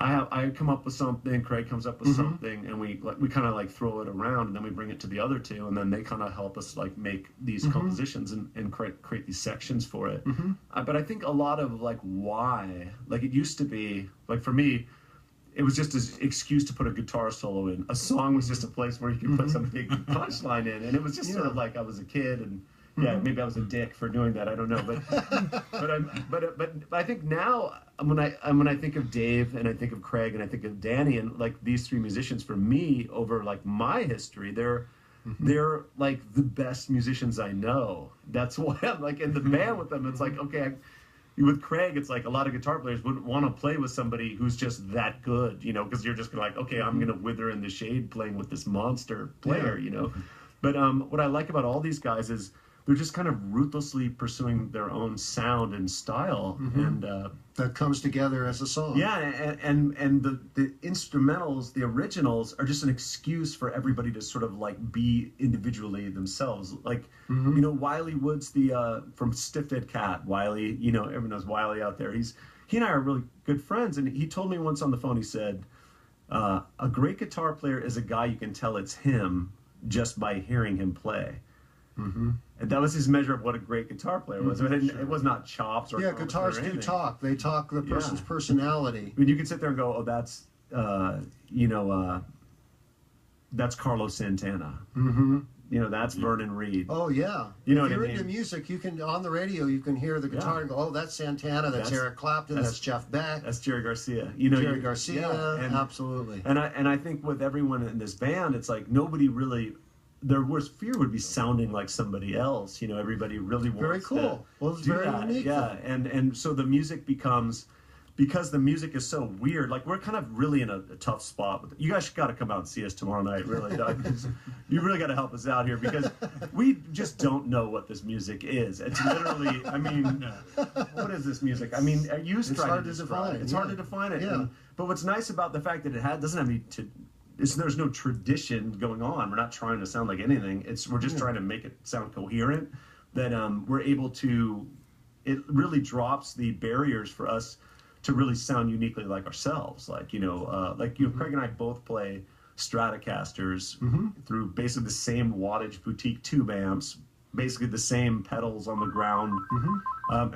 I come up with something, Craig comes up with something, and we kind of like throw it around, and then we bring it to the other two, and then they kind of help us like make these compositions and create these sections for it. But I think a lot of like why, like it used to be, like for me, it was just an excuse to put a guitar solo in. A song was just a place where you could put some big punchline in, and it was just sort of like I was a kid, and yeah, maybe I was a dick for doing that. I don't know, but I think now when I think of Dave and I think of Craig and I think of Danny and like these three musicians, for me over like my history, they're like the best musicians I know. That's why I'm like in the band with them. It's like okay. With Craig, it's like a lot of guitar players wouldn't want to play with somebody who's just that good, you know, because you're just like, okay, I'm going to wither in the shade playing with this monster player, you know. But what I like about all these guys is they're just kind of ruthlessly pursuing their own sound and style, and that comes together as a song. Yeah, and the instrumentals, the originals, are just an excuse for everybody to sort of like be individually themselves. Like you know, Wiley Woods, the from Stiff Dead Cat. Wiley, you know, everyone knows Wiley out there. He and I are really good friends, and he told me once on the phone. He said, "A great guitar player is a guy you can tell it's him just by hearing him play." And that was his measure of what a great guitar player was. It was not chops or guitars do talk. They talk the person's personality. I mean, you can sit there and go, "Oh, that's you know, that's Carlos Santana." You know, that's Vernon Reid. Oh yeah. You know if what you're I mean? into music, you can on the radio you can hear the guitar and go, "Oh, that's Santana. That's Eric Clapton. That's Jeff Beck. That's Jerry Garcia." You know, Jerry Garcia. Absolutely. And I think with everyone in this band, it's like nobody really. Their worst fear would be sounding like somebody else. You know, everybody really wants very cool. to Well, it's do very that. unique. Yeah, and so the music becomes, because the music is so weird. Like we're kind of really in a tough spot. With it. You guys got to come out and see us tomorrow night. Really, you really got to help us out here because we just don't know what this music is. It's literally, I mean, what is this music? I mean, it's hard to define it. It's hard to define it. Yeah. But what's nice about the fact that it doesn't have any there's no tradition going on. We're not trying to sound like anything. We're just trying to make it sound coherent. That we're able to. It really drops the barriers for us to really sound uniquely like ourselves. Like you know, Craig and I both play Stratocasters through basically the same wattage boutique tube amps, basically the same pedals on the ground, and